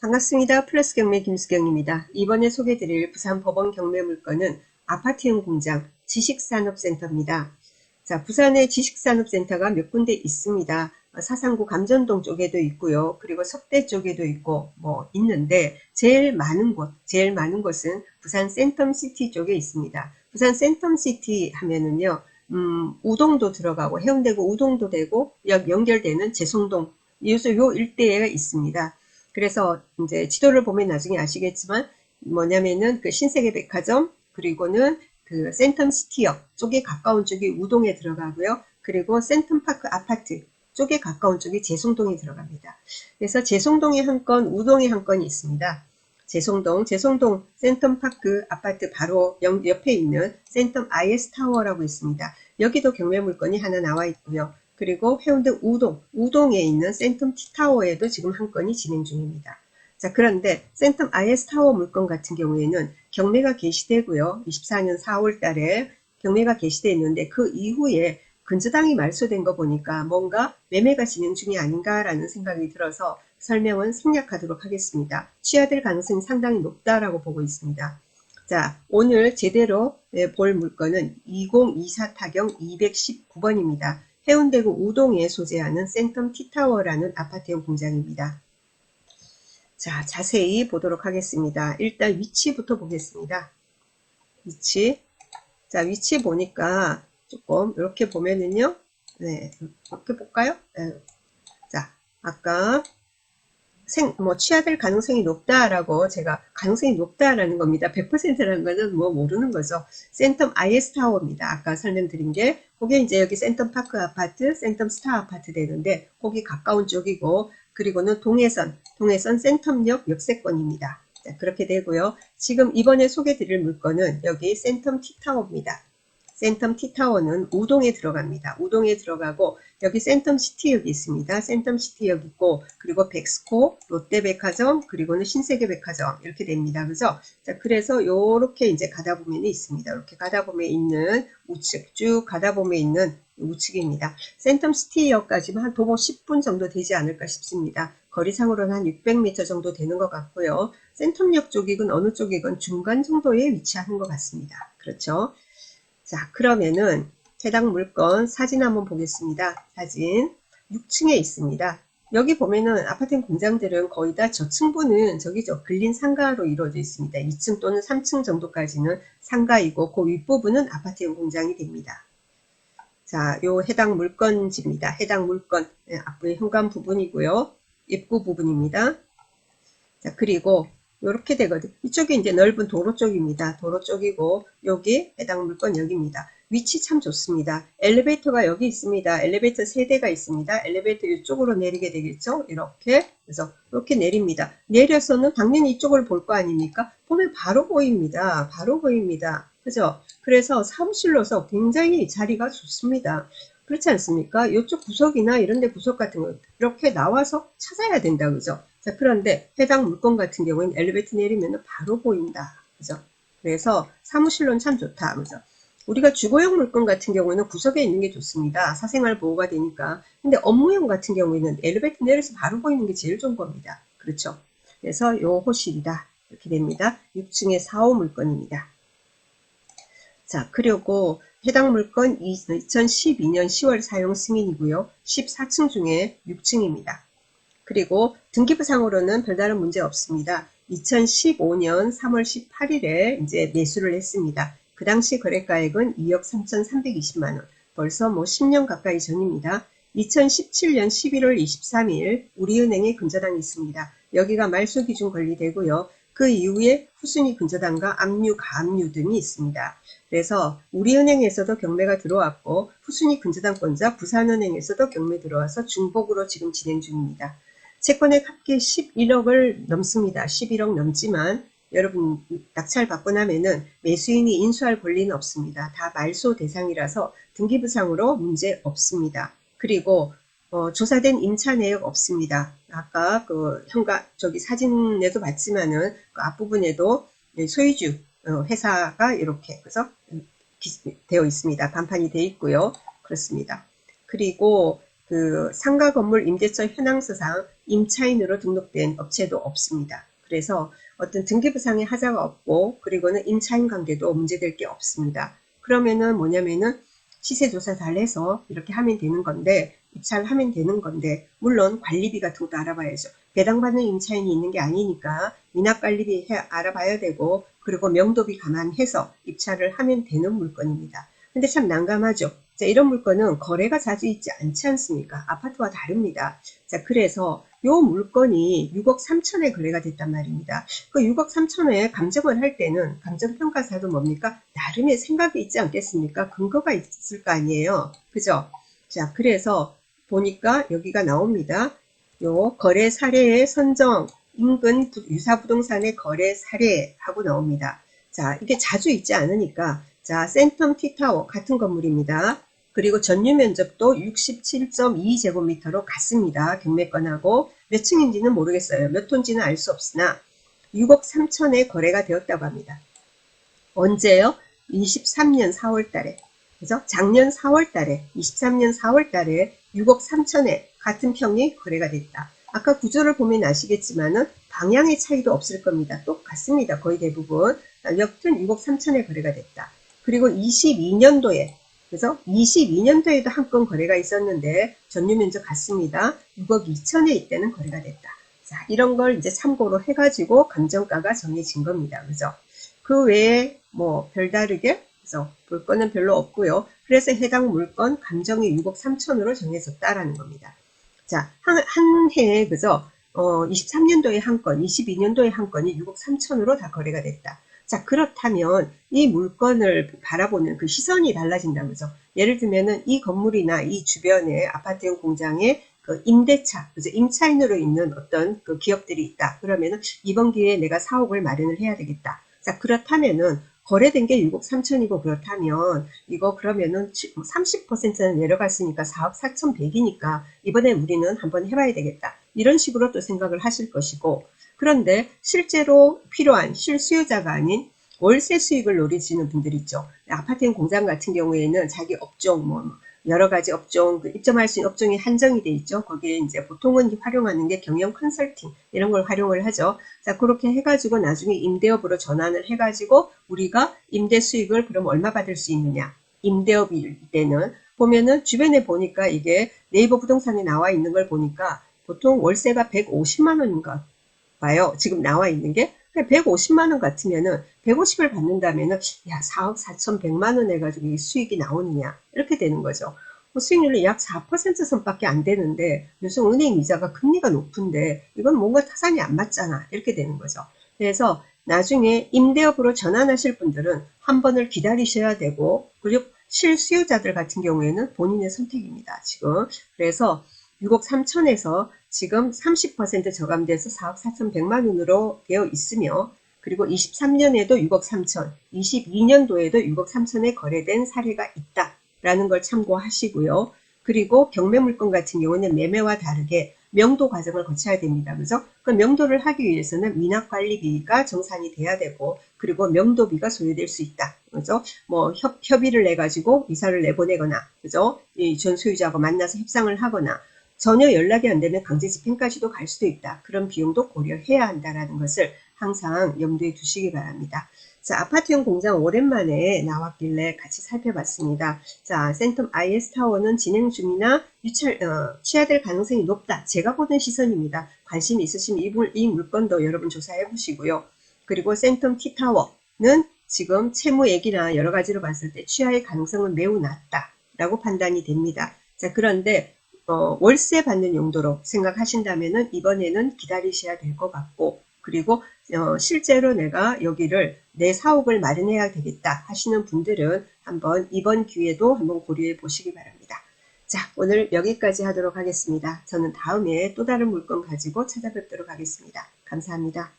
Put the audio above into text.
반갑습니다. 플러스 경매 김수경입니다. 이번에 소개드릴 부산 법원 경매 물건은 아파트형 공장 지식산업센터입니다. 자, 부산에 지식산업센터가 몇 군데 있습니다. 사상구 감전동 쪽에도 있고요. 그리고 석대 쪽에도 있고 있는데 제일 많은 곳은 부산 센텀시티 쪽에 있습니다. 부산 센텀시티 하면은요. 우동도 들어가고 해운대구 우동도 되고 연결되는 제송동 요 일대에 있습니다. 그래서 이제 지도를 보면 나중에 아시겠지만 뭐냐면은 그 신세계백화점 그리고는 그 센텀시티역 쪽에 가까운 쪽이 우동에 들어가고요. 그리고 센텀파크 아파트 쪽에 가까운 쪽이 제송동에 들어갑니다. 그래서 제송동에 한 건, 우동에 한 건이 있습니다. 제송동 센텀파크 아파트 바로 옆에 있는 센텀 IS타워라고 있습니다. 여기도 경매 물건이 하나 나와 있고요. 그리고 해운대 우동에 있는 센텀 T타워에도 지금 한 건이 진행 중입니다. 자, 그런데 센텀 IS타워 물건 같은 경우에는 경매가 개시되고요. 24년 4월 달에 경매가 개시되어 있는데 그 이후에 근저당이 말소된 거 보니까 뭔가 매매가 진행 중이 아닌가라는 생각이 들어서 설명은 생략하도록 하겠습니다. 취하될 가능성이 상당히 높다라고 보고 있습니다. 자, 오늘 제대로 볼 물건은 2024 타경 219번입니다. 해운대구 우동에 소재하는 센텀 T타워라는 아파트형 공장입니다. 자, 자세히 보도록 하겠습니다. 일단 위치부터 보겠습니다. 위치. 자, 위치 보니까 조금 이렇게 보면은요. 네, 이렇게 볼까요? 네. 자, 아까 취하될 가능성이 높다라고 제가 가능성이 높다라는 겁니다. 100%라는 거는 모르는 거죠. 센텀 IS타워입니다. 아까 설명드린 게 그게 이제 여기 센텀 파크 아파트, 센텀 스타 아파트 되는데 거기 가까운 쪽이고 그리고는 동해선 센텀역 역세권입니다. 자, 그렇게 되고요. 지금 이번에 소개드릴 물건은 여기 센텀 T타워입니다. 센텀 T타워는 우동에 들어갑니다. 우동에 들어가고 여기 센텀시티역이 있습니다. 센텀시티역 있고 그리고 백스코, 롯데백화점, 그리고는 신세계백화점 이렇게 됩니다. 그죠? 자, 그래서 요렇게 이제 가다 보면 있습니다. 이렇게 가다 보면 있는 우측 쭉 가다 보면 있는 우측입니다. 센텀시티역까지는 한 도보 10분 정도 되지 않을까 싶습니다. 거리상으로는 한 600m 정도 되는 것 같고요. 센텀역 쪽이건 어느 쪽이건 중간 정도에 위치하는 것 같습니다. 그렇죠? 자, 그러면은 해당 물건 사진 한번 보겠습니다. 사진 6층에 있습니다. 여기 보면은 아파트 공장들은 거의 다 저층부는 저기죠. 근린 상가로 이루어져 있습니다. 2층 또는 3층 정도까지는 상가이고 그 윗부분은 아파트형 공장이 됩니다. 자, 요 해당 물건지입니다. 해당 물건 앞부의 현관 부분이고요. 입구 부분입니다. 자, 그리고 이렇게 되거든. 이쪽이 이제 넓은 도로 쪽입니다. 도로 쪽이고 여기 해당 물건 여기입니다. 위치 참 좋습니다. 엘리베이터가 여기 있습니다. 엘리베이터 3대가 있습니다. 엘리베이터 이쪽으로 내리게 되겠죠? 이렇게. 그래서 이렇게 내립니다. 내려서는 당연히 이쪽을 볼 거 아닙니까? 보면 바로 보입니다. 바로 보입니다. 그죠? 그래서 사무실로서 굉장히 자리가 좋습니다. 그렇지 않습니까? 이쪽 구석이나 이런 데 구석 같은 거 이렇게 나와서 찾아야 된다. 그죠? 자, 그런데 해당 물건 같은 경우에는 엘리베이터 내리면 바로 보인다. 그죠? 그래서 사무실로는 참 좋다. 그죠? 우리가 주거용 물건 같은 경우는 구석에 있는 게 좋습니다. 사생활 보호가 되니까. 근데 업무용 같은 경우에는 엘리베이터 내려서 바로 보이는 게 제일 좋은 겁니다. 그렇죠? 그래서 요 호실이다. 이렇게 됩니다. 6층의 4호 물건입니다. 자, 그리고 해당 물건 2012년 10월 사용 승인이고요. 14층 중에 6층입니다. 그리고 등기부상으로는 별다른 문제 없습니다. 2015년 3월 18일에 이제 매수를 했습니다. 그 당시 거래가액은 2억 3,320만 원. 벌써 10년 가까이 전입니다. 2017년 11월 23일 우리은행에 근저당이 있습니다. 여기가 말소 기준 관리되고요. 그 이후에 후순위 근저당과 압류, 가압류 등이 있습니다. 그래서 우리은행에서도 경매가 들어왔고 후순위 근저당권자 부산은행에서도 경매 들어와서 중복으로 지금 진행 중입니다. 채권액 합계 11억을 넘습니다. 11억 넘지만 여러분 낙찰 받고 나면은 매수인이 인수할 권리는 없습니다. 다 말소 대상이라서 등기부상으로 문제 없습니다. 그리고 조사된 임차 내역 없습니다. 아까 그 저기 사진에도 봤지만은 그 앞부분에도 소유주 회사가 이렇게 그래서 되어 있습니다. 간판이 되어 있고요. 그렇습니다. 그리고 그 상가 건물 임대차 현황서상 임차인으로 등록된 업체도 없습니다. 그래서 어떤 등기부상의 하자가 없고 그리고는 임차인 관계도 문제될 게 없습니다. 그러면은 뭐냐면은 시세조사 잘 해서 이렇게 하면 되는 건데 입찰을 하면 되는 건데 물론 관리비 같은 것도 알아봐야죠. 배당받는 임차인이 있는 게 아니니까 미납관리비 알아봐야 되고 그리고 명도비 감안해서 입찰을 하면 되는 물건입니다. 근데 참 난감하죠. 자, 이런 물건은 거래가 자주 있지 않지 않습니까? 아파트와 다릅니다. 자, 그래서 요 물건이 6억 3천에 거래가 됐단 말입니다. 그 6억 3천에 감정을 할 때는 감정평가사도 뭡니까? 나름의 생각이 있지 않겠습니까? 근거가 있을 거 아니에요. 그죠? 자, 그래서 보니까 여기가 나옵니다. 요 거래 사례의 선정, 인근 유사부동산의 거래 사례하고 나옵니다. 자, 이게 자주 있지 않으니까 자, 센텀 T타워 같은 건물입니다. 그리고 전유 면적도 67.2제곱미터로 같습니다. 경매건하고 몇 층인지는 모르겠어요. 몇 톤지는 알 수 없으나 6억 3천에 거래가 되었다고 합니다. 언제요? 23년 4월 달에. 그죠? 작년 4월 달에, 23년 4월 달에 6억 3천에 같은 평이 거래가 됐다. 아까 구조를 보면 아시겠지만은 방향의 차이도 없을 겁니다. 똑같습니다. 거의 대부분. 여튼 6억 3천에 거래가 됐다. 그리고 22년도에 그래서 22년도에도 한 건 거래가 있었는데 전유 면적 같습니다. 6억 2천에 이때는 거래가 됐다. 자, 이런 걸 이제 참고로 해가지고 감정가가 정해진 겁니다. 그죠? 그 외에 뭐 별다르게 그래서 볼 거는 별로 없고요. 그래서 해당 물건 감정이 6억 3천으로 정해졌다라는 겁니다. 자, 한 해에 그죠? 23년도에 한 건, 22년도에 한 건이 6억 3천으로 다 거래가 됐다. 자, 그렇다면 이 물건을 바라보는 그 시선이 달라진다는 거죠. 예를 들면은 이 건물이나 이 주변에 아파트형 공장에 그 임대차, 그죠? 임차인으로 있는 어떤 그 기업들이 있다. 그러면은 이번 기회에 내가 사옥을 마련을 해야 되겠다. 자, 그렇다면은 거래된 게 6억 3천이고 그렇다면 이거 그러면은 30%는 내려갔으니까 4억 4천100이니까 이번에 우리는 한번 해봐야 되겠다. 이런 식으로 또 생각을 하실 것이고 그런데 실제로 필요한 실수요자가 아닌 월세 수익을 노리시는 분들 있죠. 아파트형 공장 같은 경우에는 자기 업종 뭐 여러 가지 업종 입점할 수 있는 업종이 한정이 돼 있죠. 거기에 이제 보통은 활용하는 게 경영 컨설팅 이런 걸 활용을 하죠. 자, 그렇게 해가지고 나중에 임대업으로 전환을 해가지고 우리가 임대 수익을 그럼 얼마 받을 수 있느냐? 임대업일 때는 보면은 주변에 보니까 이게 네이버 부동산에 나와 있는 걸 보니까 보통 월세가 150만 원인가 봐요. 지금 나와 있는 게 150만 원 같으면은 150을 받는다면은 야 4억 4천100만 원 해가지고 수익이 나오느냐 이렇게 되는 거죠. 수익률이 약 4% 선밖에 안 되는데 요즘 은행 이자가 금리가 높은데 이건 뭔가 타산이 안 맞잖아 이렇게 되는 거죠. 그래서 나중에 임대업으로 전환하실 분들은 한 번을 기다리셔야 되고 그리고 실수요자들 같은 경우에는 본인의 선택입니다. 지금 그래서 6억 3천에서 지금 30% 저감돼서 4억 4천100만 원으로 되어 있으며 그리고 23년에도 6억 3천, 22년도에도 6억 3천에 거래된 사례가 있다라는 걸 참고하시고요. 그리고 경매 물건 같은 경우는 매매와 다르게 명도 과정을 거쳐야 됩니다. 그죠? 그 명도를 하기 위해서는 미납관리비가 정산이 돼야 되고 그리고 명도비가 소요될 수 있다. 그죠? 뭐 협의를 내 가지고 이사를 내보내거나 그죠? 이 전 소유자하고 만나서 협상을 하거나 전혀 연락이 안 되면 강제 집행까지도 갈 수도 있다. 그런 비용도 고려해야 한다는 것을 항상 염두에 두시기 바랍니다. 자, 아파트형 공장 오랜만에 나왔길래 같이 살펴봤습니다. 자, 센텀 IS타워는 진행 중이나 취하될 가능성이 높다. 제가 보는 시선입니다. 관심이 있으시면 이 물건도 여러분 조사해 보시고요. 그리고 센텀 T타워는 지금 채무액이나 여러 가지로 봤을 때 취하의 가능성은 매우 낮다라고 판단이 됩니다. 자, 그런데 월세 받는 용도로 생각하신다면은 이번에는 기다리셔야 될 것 같고 그리고 실제로 내가 여기를 내 사옥을 마련해야 되겠다 하시는 분들은 한번 이번 기회도 한번 고려해 보시기 바랍니다. 자, 오늘 여기까지 하도록 하겠습니다. 저는 다음에 또 다른 물건 가지고 찾아뵙도록 하겠습니다. 감사합니다.